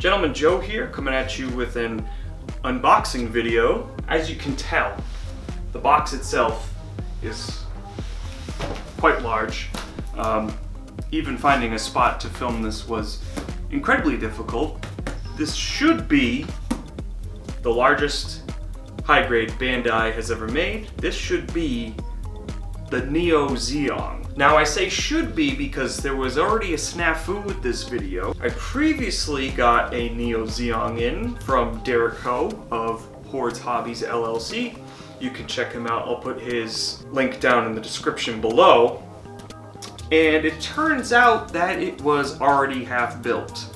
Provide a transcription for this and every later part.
Gentleman Joe here, coming at you with an unboxing video. As you can tell, the box itself is quite large. Even finding a spot to film this was incredibly difficult. This should be the largest high-grade Bandai has ever made. This should be the Neo Zeong. Now I say should be because there was already a snafu with this video. I previously got a Neo Zeong in from Derek Ho of Hoards, Hobbies LLC. You can check him out. I'll put his link down in the description below. And it turns out that it was already half built.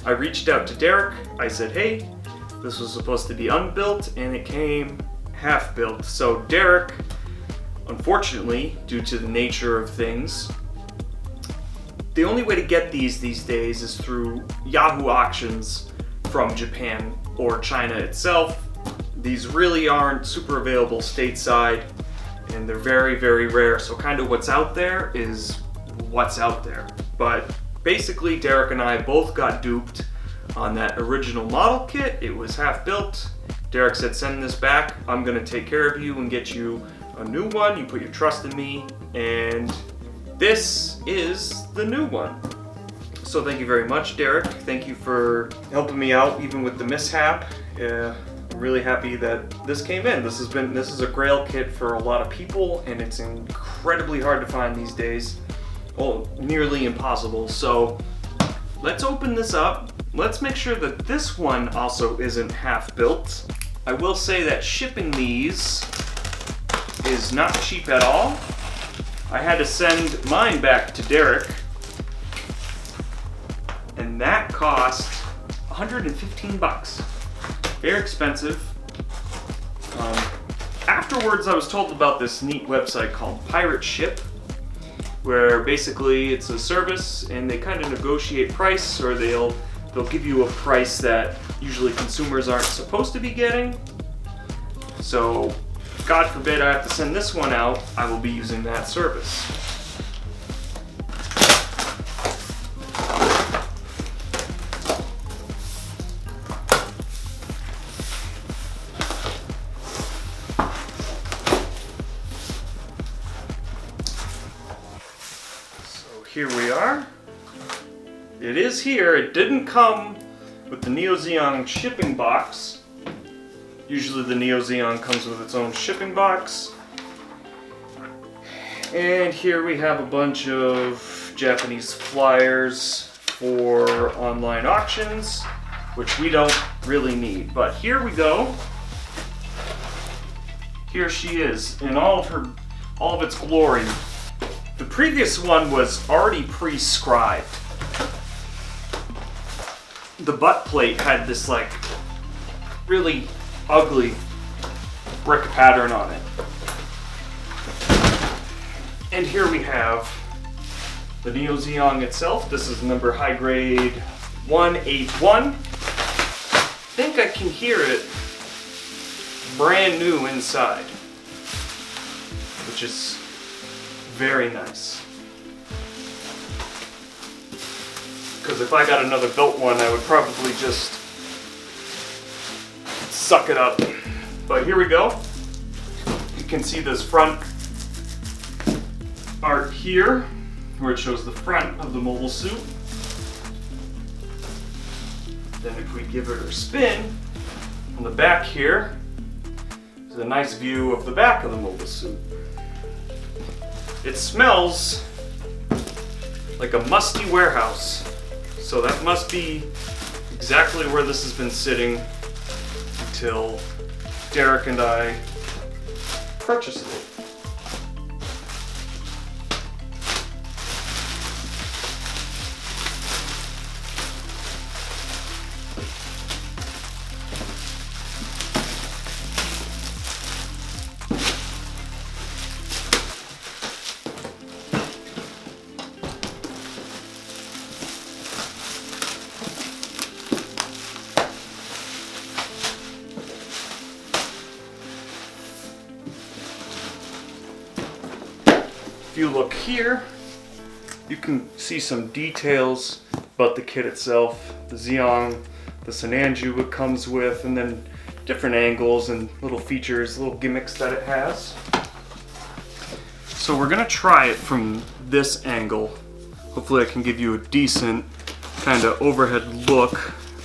I reached out to Derek. I said, hey, this was supposed to be unbuilt and it came half built. So Derek, unfortunately, due to the nature of things, the only way to get these days is through Yahoo auctions from Japan or China itself. These really aren't super available stateside, and they're very, very rare. So kind of what's out there is what's out there. But basically, Derek and I both got duped on that original model kit. It was half built. Derek said, send this back. I'm gonna take care of you and get you a new one. You put your trust in me, and this is the new one. So thank you very much, Derek. Thank you for helping me out even with the mishap. I'm really happy that this came in. This is a grail kit for a lot of people, and it's incredibly hard to find these days. Well, nearly impossible. So let's open this up. Let's make sure that this one also isn't half built. I will say that shipping these is not cheap at all. I had to send mine back to Derek, and that cost 115 bucks. Very expensive. Afterwards, I was told about this neat website called Pirate Ship, where basically it's a service and they kind of negotiate price, or they'll give you a price that usually consumers aren't supposed to be getting. So God forbid I have to send this one out, I will be using that service. So here we are. It is here. It didn't come with the Neo Zeong shipping box. Usually the Neo Zeong comes with its own shipping box. And here we have a bunch of Japanese flyers for online auctions, which we don't really need. But here we go. Here she is in all of its glory. The previous one was already prescribed. The butt plate had this like really ugly brick pattern on it. And here we have the Neo Zeong itself. This is number high grade 181. I think I can hear it brand new inside, which is very nice. Because if I got another built one, I would probably just suck it up. But here we go. You can see this front art here, where it shows the front of the mobile suit. Then if we give it a spin, on the back here, there's a nice view of the back of the mobile suit. It smells like a musty warehouse. So that must be exactly where this has been sitting until Derek and I purchased it. If you look here, you can see some details about the kit itself, the Zeong, the Sinanju it comes with, and then different angles and little features, little gimmicks that it has. So we're gonna try it from this angle. Hopefully I can give you a decent kind of overhead look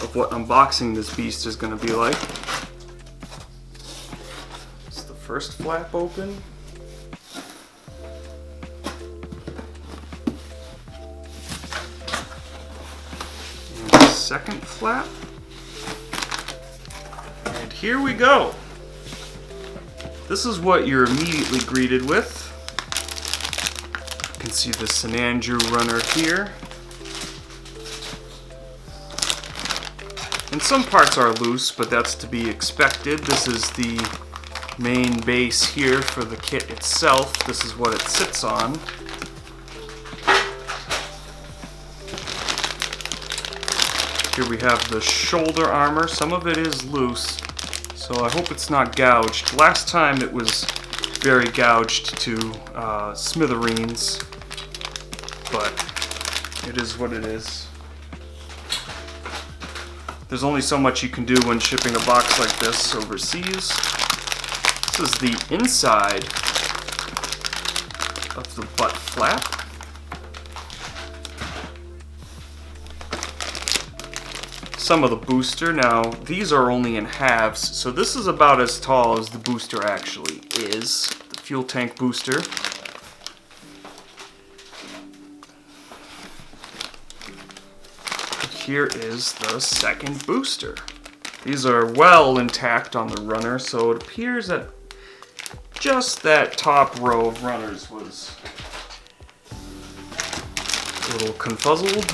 of what unboxing this beast is gonna be like. It's the first flap open. And the second flap. And here we go. This is what you're immediately greeted with. You can see the Sinanju runner here. And some parts are loose, but that's to be expected. This is the main base here for the kit itself. This is what it sits on. Here we have the shoulder armor. Some of it is loose, so I hope it's not gouged. Last time it was very gouged to smithereens, but it is what it is. There's only so much you can do when shipping a box like this overseas. This is the inside of the butt flap. Some of the booster. Now, these are only in halves, so this is about as tall as the booster actually is. The fuel tank booster. Here is the second booster. These are well intact on the runner, so it appears that just that top row of runners was a little confuzzled.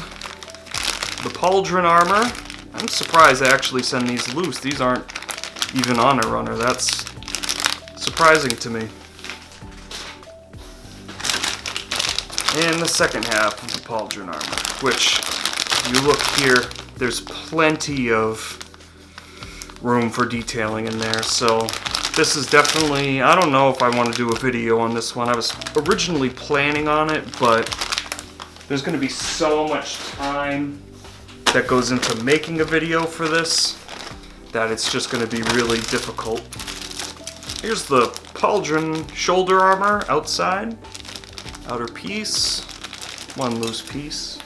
The pauldron armor. I'm surprised they actually send these loose. These aren't even on a runner. That's surprising to me. And the second half of the pauldron armor, which, if you look here, there's plenty of room for detailing in there. So this is definitely, I don't know if I want to do a video on this one. I was originally planning on it, but there's going to be so much time that goes into making a video for this that it's just going to be really difficult. Here's the pauldron shoulder armor outside. Outer piece. One loose piece.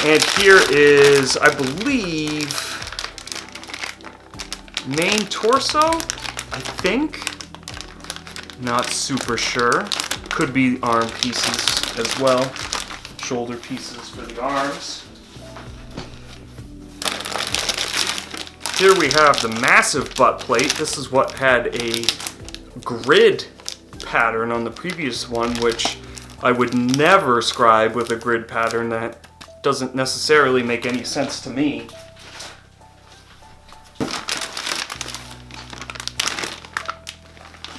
And here is, I believe, main torso, I think. Not super sure. Could be arm pieces as well. Shoulder pieces for the arms. Here we have the massive butt plate. This is what had a grid pattern on the previous one, which I would never scribe with a grid pattern. That doesn't necessarily make any sense to me.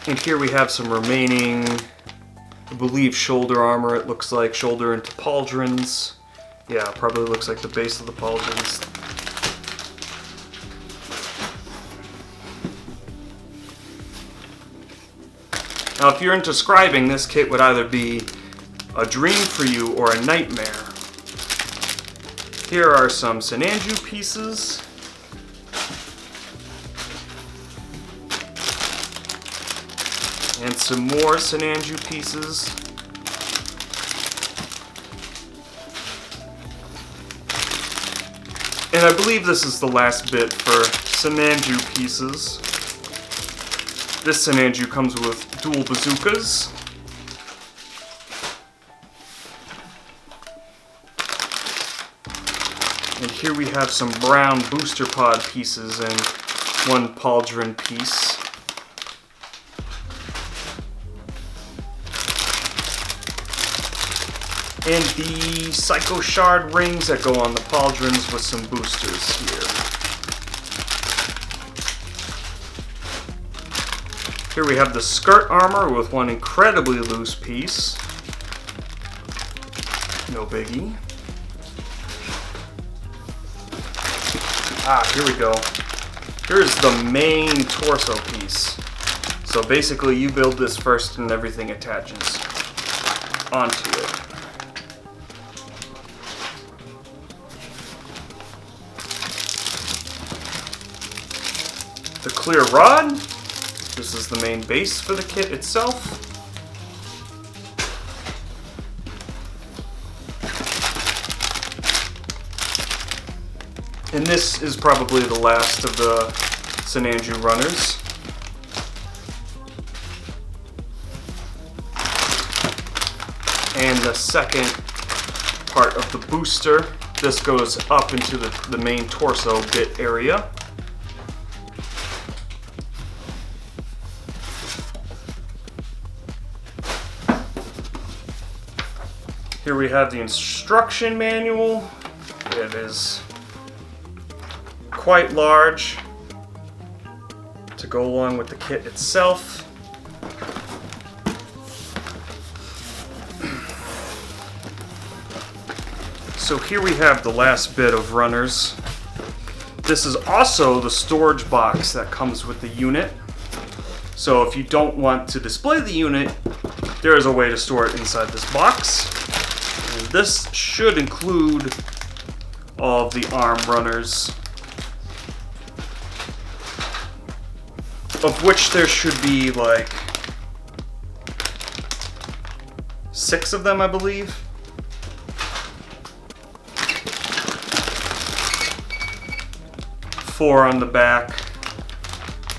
And here we have some remaining, I believe, shoulder armor. It looks like shoulder into pauldrons. Yeah, probably looks like the base of the pauldrons. Now, if you're into scribing, this kit would either be a dream for you or a nightmare. Here are some Sinanju pieces. And some more Sinanju pieces. And I believe this is the last bit for Sinanju pieces. This Sinanju comes with dual bazookas. And here we have some brown booster pod pieces and one pauldron piece. And the Psycho Shard rings that go on the pauldrons with some boosters here. Here we have the skirt armor with one incredibly loose piece. No biggie. Ah, here we go. Here's the main torso piece. So basically you build this first and everything attaches. onto it. The clear rod. This is the main base for the kit itself. And this is probably the last of the St. Andrew runners. And the second part of the booster. This goes up into the main torso bit area. Here we have the instruction manual. It is quite large to go along with the kit itself. So here we have the last bit of runners. This is also the storage box that comes with the unit. So if you don't want to display the unit, there is a way to store it inside this box. And this should include all of the arm runners, of which there should be like 6 of them, I believe. Four on the back,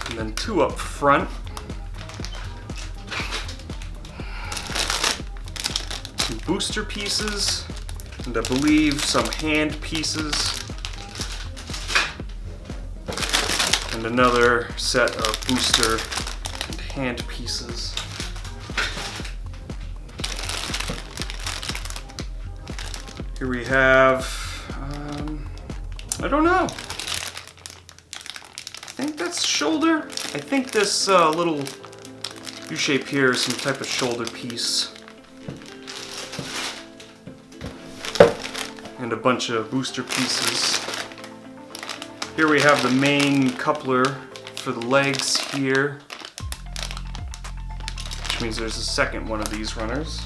and then 2 up front. 2 booster pieces, and I believe some hand pieces. And another set of booster and hand pieces. Here we have, I don't know. I think that's shoulder. I think this little U-shape here is some type of shoulder piece. And a bunch of booster pieces. Here we have the main coupler for the legs here, which means there's a second one of these runners.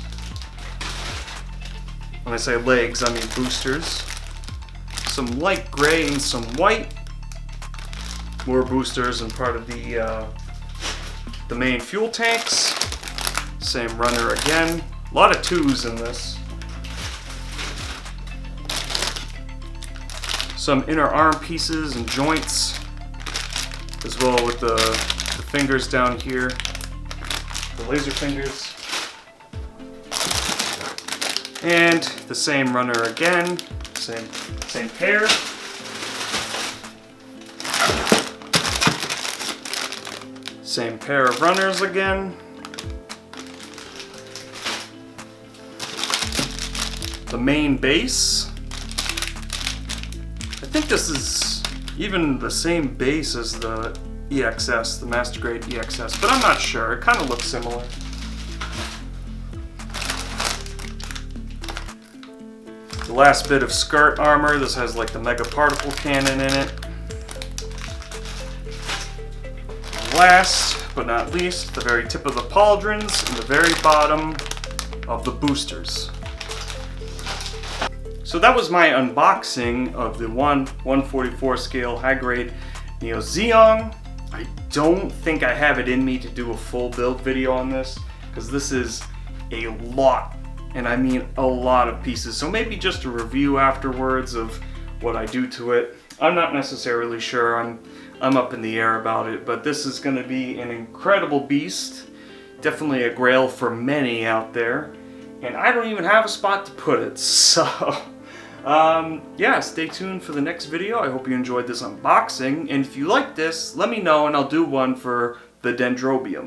When I say legs, I mean boosters. Some light gray and some white. More boosters and part of the main fuel tanks. Same runner again. A lot of 2s in this. Some inner arm pieces and joints, as well with the fingers down here, the laser fingers. And the same runner again, same pair. Same pair of runners again. The main base. I think this is even the same base as the EXS, the Master Grade EXS, but I'm not sure. It kind of looks similar. The last bit of skirt armor. This has like the Mega Particle Cannon in it. Last but not least, the very tip of the pauldrons and the very bottom of the boosters. So that was my unboxing of the 1/144 scale high grade Neo Zeong. I don't think I have it in me to do a full build video on this, because this is a lot, and I mean a lot of pieces. So maybe just a review afterwards of what I do to it. I'm not necessarily sure. I'm up in the air about it, but this is going to be an incredible beast. Definitely a grail for many out there, and I don't even have a spot to put it. So yeah, stay tuned for the next video. I hope you enjoyed this unboxing, and if you like this, let me know and I'll do one for the Dendrobium.